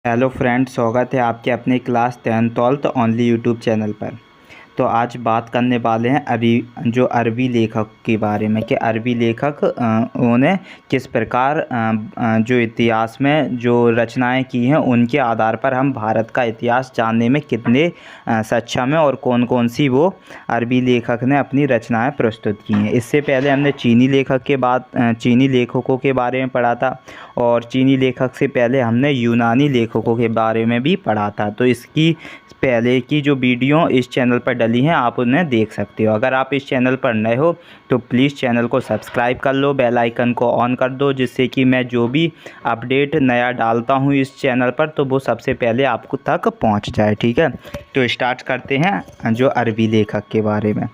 Hello friends, स्वागत है आपके अपने class 10th only YouTube channel पर। तो आज बात करने वाले हैं अरबी लेखक के बारे में कि अरबी लेखक उन्होंने किस प्रकार जो इतिहास में जो रचनाएं की हैं उनके आधार पर हम भारत का इतिहास जानने में कितने सक्षम हैं और कौन कौन सी वो अरबी लेखक ने अपनी रचनाएं प्रस्तुत की हैं। इससे पहले हमने चीनी लेखकों के बारे में पढ़ा था और चीनी लेखक से पहले हमने यूनानी लेखकों के बारे में भी पढ़ा था। तो इसकी पहले की जो वीडियो इस चैनल पर डली हैं आप उन्हें देख सकते हो। अगर आप इस चैनल पर नए हो तो प्लीज़ चैनल को सब्सक्राइब कर लो, बेल आइकन को ऑन कर दो, जिससे कि मैं जो भी अपडेट नया डालता हूँ इस चैनल पर तो वो सबसे पहले आपको तक पहुँच जाए। ठीक है, तो स्टार्ट करते हैं जो अरबी लेखक के बारे में।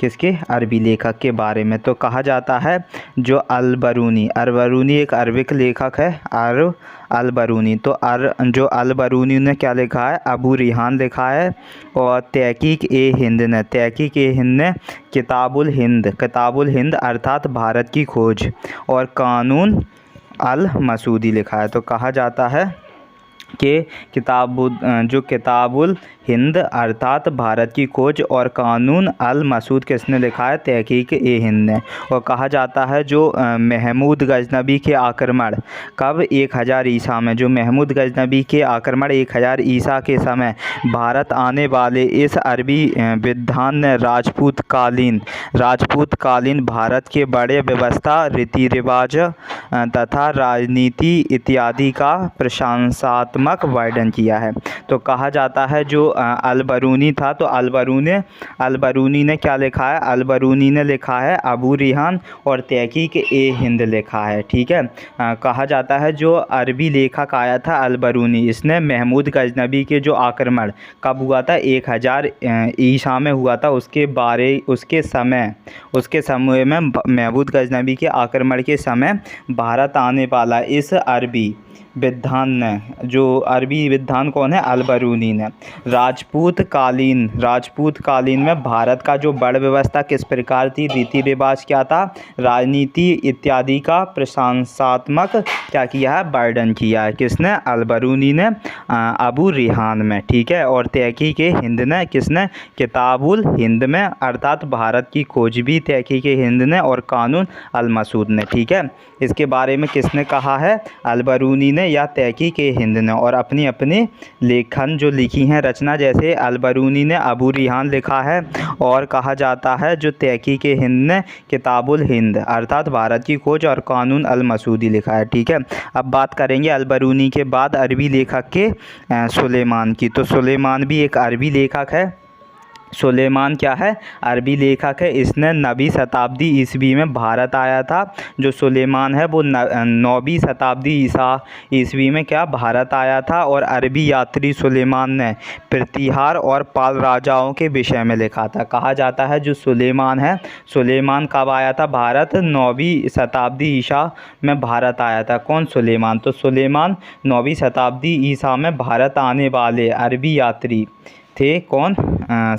किसके? अरबी लेखक के बारे में। तो कहा जाता है जो अल-बरूनी एक अरबिक लेखक है। अल-बरूनी तो जो अल-बरूनी ने क्या लिखा है? अबू रिहान लिखा है। और तहकीक-ए-हिंद ने किताबुल हिंद अर्थात भारत की खोज और कानून अल-मसूदी लिखा है। तो कहा जाता है कि किताबुल हिंद अर्थात भारत की खोज और कानून अल मसूद किसने लिखा है? तहकीक-ए-हिंद ने। और कहा जाता है जो महमूद गजनबी के आक्रमण कब? 1000 ईसा में। जो महमूद गजनबी के आक्रमण 1000 ईसा के समय भारत आने वाले इस अरबी विद्वान ने राजपूतकालीन भारत के बड़े व्यवस्था, रीति रिवाज तथा राजनीति इत्यादि का प्रशंसात्मक वर्णन किया है। तो कहा जाता है जो अल-बरूनी था तो अल-बरूनी ने क्या लिखा है? अल-बरूनी ने लिखा है अबू रिहान और तहकीक-ए-हिंद लिखा है। ठीक है, कहा जाता है जो अरबी लेखक आया था अल-बरूनी, इसने महमूद गजनबी के जो आक्रमण कब हुआ था? 1000 ईसा में हुआ था। उसके समय में महमूद गजनबी के आक्रमण के समय भारत आने वाला इस अरबी विद्वान कौन है? अल-बरूनी ने राजपूतकालीन में भारत का जो बड़ व्यवस्था किस प्रकार थी, रीति रिवाज क्या था, राजनीति इत्यादि का प्रशंसात्मक क्या किया है? वर्णन किया है। किसने? अल-बरूनी ने अबू रिहान में। ठीक है, और तहकीक-ए-हिंद ने किसने? किताबुल हिंद में अर्थात भारत की खोज भी तहकीक-ए-हिंद ने और कानून अल-मसूद ने। ठीक है, इसके बारे में किसने कहा है? अल-बरूनी ने या तहकीक-ए-हिंद ने। और अपनी अपनी लेखन जो लिखी हैं रचना, जैसे अल-बरूनी ने अबू रिहान लिखा है और कहा जाता है जो तहकीक-ए-हिंद ने किताबुल हिंद अर्थात भारत की खोज और कानून अल-मसूदी लिखा है। ठीक है, अब बात करेंगे अल-बरूनी के बाद अरबी लेखक के सुलेमान की। तो सुलेमान भी एक अरबी लेखक है। सुलेमान क्या है? अरबी लेखक है। इसने 9वीं शताब्दी ईस्वी में भारत आया था। जो सुलेमान है वो 9वीं शताब्दी ईस्वी में क्या भारत आया था। और अरबी यात्री सुलेमान ने प्रतिहार और पाल राजाओं के विषय में लिखा था। कहा जाता है जो सुलेमान है, सुलेमान कब आया था भारत? 9वीं शताब्दी ईसा में भारत आया था। कौन? सुलेमान। तो सुलेमान 9वीं शताब्दी ईसा में भारत आने वाले अरबी यात्री थे। कौन?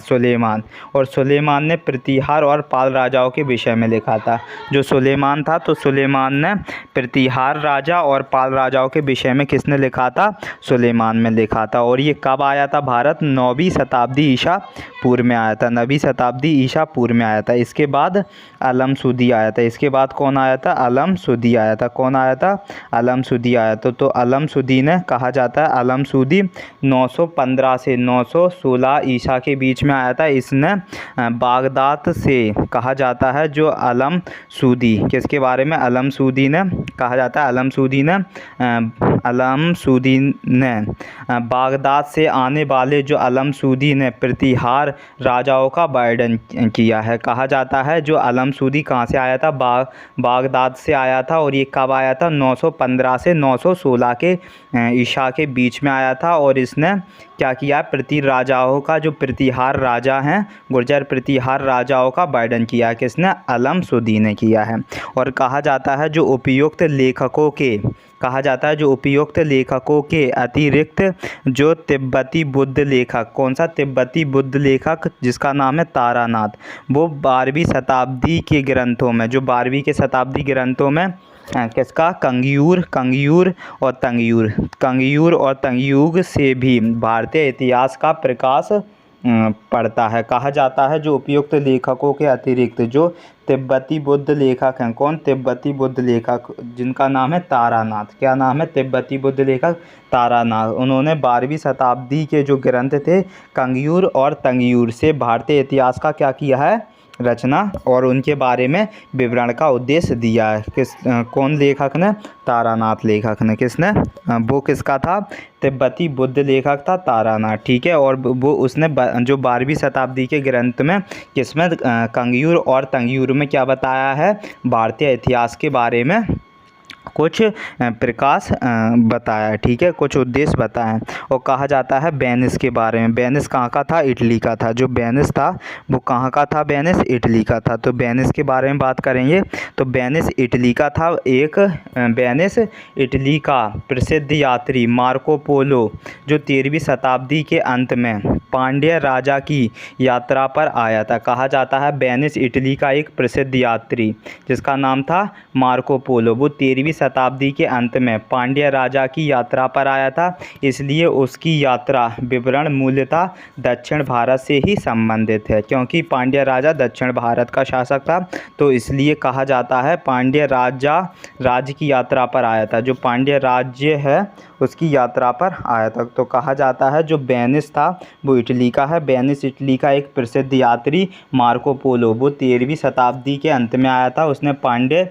सुलेमान। और सुलेमान ने प्रतिहार और पाल राजाओं के विषय में लिखा था। जो सुलेमान था तो सुलेमान ने प्रतिहार राजा और पाल राजाओं के विषय में किसने लिखा था? सुलेमान में लिखा था। और ये कब आया था भारत? 9वीं शताब्दी ईसा पूर्व में आया था। 9वीं शताब्दी ईसा पूर्व में आया था। इसके बाद अलमसूदी आया था। इसके बाद कौन आया था? अलमसूदी आया था। कौन आया था? अलमसूदी आया था। तो अलमसूदी ने, कहा जाता है अलमसूदी 915 से 916 ईसा के बीच में आया था। इसने बागदाद से, कहा जाता है जो अलमसूदी, किसके बारे में? अलमसूदी ने, कहा जाता है अलमसूदी ने बागदाद से आने वाले जो अलमसूदी ने प्रतिहार राजाओं का वर्णन किया है। कहा जाता है जो अलमसूदी कहाँ से आया था? बागदाद से आया था। और ये कब आया था? 915 से 916 के ईसा के बीच में आया था। और इसने क्या किया? राजाओं का जो प्रतिहार राजा हैं, गुर्जर प्रतिहार राजाओं का वर्णन किया। किसने? अलमसूदी ने किया है। और कहा जाता है जो उपयुक्त लेखकों के अतिरिक्त जो तिब्बती बुद्ध लेखक, कौन सा? तिब्बती बुद्ध लेखक जिसका नाम है तारानाथ, वो 12वीं शताब्दी के ग्रंथों में किसका, कंग्यूर, कंग्यूर और तंगयूर, कंग्यूर और तंगयुग से भी भारतीय इतिहास का प्रकाश पड़ता है। कहा जाता है जो उपयुक्त लेखकों के अतिरिक्त जो तिब्बती बुद्ध लेखक हैं, कौन, तिब्बती बुद्ध लेखक, जिनका नाम है तारानाथ, क्या नाम है, तिब्बती बुद्ध लेखक तारानाथ, उन्होंने 12वीं शताब्दी के जो ग्रंथ थे कंग्यूर और तंगयूर से भारतीय इतिहास का क्या किया है, रचना और उनके बारे में विवरण का उद्देश्य दिया है। कौन लेखक ने, तारानाथ लेखक ने, किसने, वो किसका था, तिब्बती बुद्ध लेखक था तारानाथ, ठीक है। और वो उसने जो 12वीं शताब्दी के ग्रंथ में किसमें, कंग्यूर और तंगयूर में क्या बताया है, भारतीय इतिहास के बारे में कुछ प्रकाश बताया, ठीक है, कुछ उद्देश्य बताएं। और कहा जाता है वेनिस के बारे में, वेनिस कहाँ का था, इटली का था, जो वेनिस था वो कहाँ का था, वेनिस इटली का था। तो वेनिस के बारे में बात करेंगे तो वेनिस इटली का था। एक वेनिस इटली का प्रसिद्ध यात्री मार्को पोलो जो 13वीं शताब्दी के अंत में पांड्य राजा की यात्रा पर आया था। कहा जाता है वेनिस इटली का एक प्रसिद्ध यात्री जिसका नाम था मार्को पोलो, वो 13वीं शताब्दी के अंत में पांड्य राजा की यात्रा पर आया था, इसलिए उसकी यात्रा विवरण मूलतः दक्षिण भारत से ही संबंधित है, क्योंकि पांड्य राजा दक्षिण भारत का शासक था, तो इसलिए कहा जाता है पांड्य राज्य की यात्रा पर आया था, जो पांड्य राज्य है उसकी यात्रा पर आया था। तो कहा जाता है जो वेनिस था वो इटली का है। वेनिस इटली का एक प्रसिद्ध यात्री मार्को पोलो, वो 13वीं शताब्दी के अंत में आया था, उसने पांड्य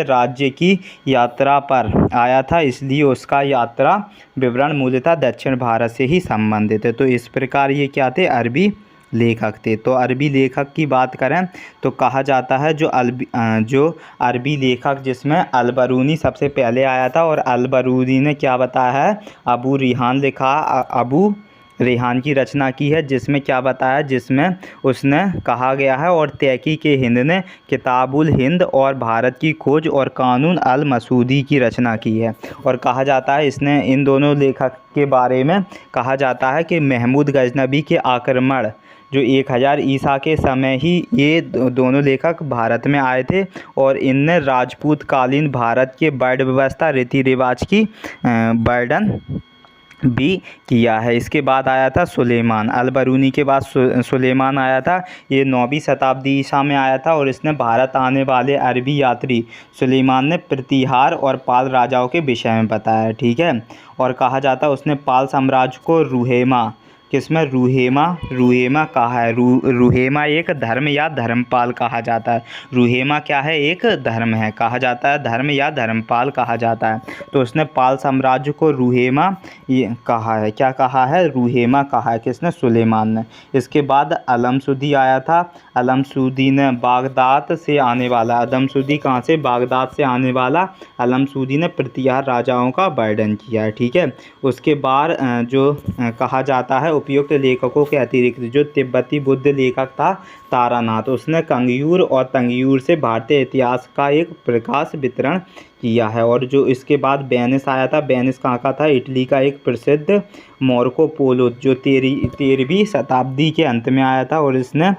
राज्य की यात्रा पर आया था, इसलिए उसका यात्रा विवरण मूलतः दक्षिण भारत से ही संबंधित है। तो इस प्रकार ये क्या थे, अरबी लेखक थे। तो अरबी लेखक की बात करें तो कहा जाता है जो अरबी लेखक जिसमें अलबरूनी सबसे पहले आया था, और अलबरूनी ने क्या बताया है, अबू रिहान लिखा, अबू रेहान की रचना की है, जिसमें क्या बताया, जिसमें उसने कहा गया है और तहकीक हिंद ने किताबुल हिंद और भारत की खोज और कानून अल मसूदी की रचना की है। और कहा जाता है इसने इन दोनों लेखक के बारे में कहा जाता है कि महमूद गजनबी के आक्रमण जो 1000 ईसा के समय ही ये दोनों लेखक भारत में आए थे, और इनने राजपूत कालीन भारत के वर्ण व्यवस्था रीति रिवाज की वर्णन भी किया है। इसके बाद आया था सुलेमान, अलबरूनी के बाद सुलेमान आया था, ये 9वीं शताब्दी ईसा में आया था, और इसने भारत आने वाले अरबी यात्री सुलेमान ने प्रतिहार और पाल राजाओं के विषय में बताया, ठीक है। और कहा जाता है उसने पाल साम्राज्य को रुहेमा, किसमें, रुहेमा कहा है, रुहेमा एक धर्म या धर्मपाल कहा जाता है, रुहेमा क्या है, एक धर्म है, कहा जाता है धर्म या धर्मपाल कहा जाता है। तो उसने पाल साम्राज्य को रुहेमा ये कहा है, क्या कहा है, रुहेमा कहा है, किसने, सुलेमान ने। इसके बाद अलमसूदी आया था, अलमसूदी ने बागदाद से आने वाला, अलमसूदी कहाँ से, बागदाद से आने वाला अलमसूदी ने प्रतिहार राजाओं का वर्णन किया है, ठीक है। उसके बाद जो कहा जाता है उपयुक्त लेखकों के अतिरिक्त जो तिब्बती बुद्ध लेखक था तारानाथ, उसने कंग्यूर और तंगयूर से भारतीय इतिहास का एक प्रकाश वितरण किया है। और जो इसके बाद वेनिस आया था, वेनिस कहाँ का था, इटली का एक प्रसिद्ध मार्को पोलो जो 13वीं शताब्दी के अंत में आया था, और इसने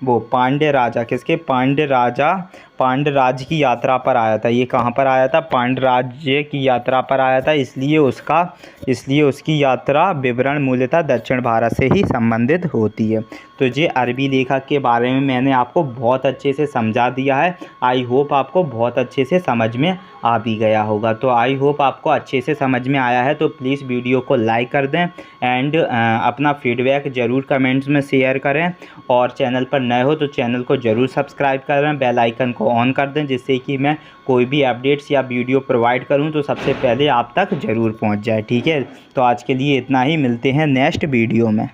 पांड्य राजा किसके, पांड्य राज्य की यात्रा पर आया था। ये कहाँ पर आया था, पांड्य राज्य की यात्रा पर आया था, इसलिए उसकी यात्रा विवरण मूलतः दक्षिण भारत से ही संबंधित होती है। तो ये अरबी लेखक के बारे में मैंने आपको बहुत अच्छे से समझा दिया है। आई होप आपको बहुत अच्छे से समझ में आ भी गया होगा। तो आई होप आपको अच्छे से समझ में आया है, तो प्लीज़ वीडियो को लाइक कर दें एंड अपना फीडबैक ज़रूर कमेंट्स में शेयर करें, और चैनल पर नए हो तो चैनल को ज़रूर सब्सक्राइब करें, बेल आइकन को ऑन कर दें, जिससे कि मैं कोई भी अपडेट्स या वीडियो प्रोवाइड करूं तो सबसे पहले आप तक ज़रूर पहुंच जाए, ठीक है। तो आज के लिए इतना ही, मिलते हैं नेक्स्ट वीडियो में।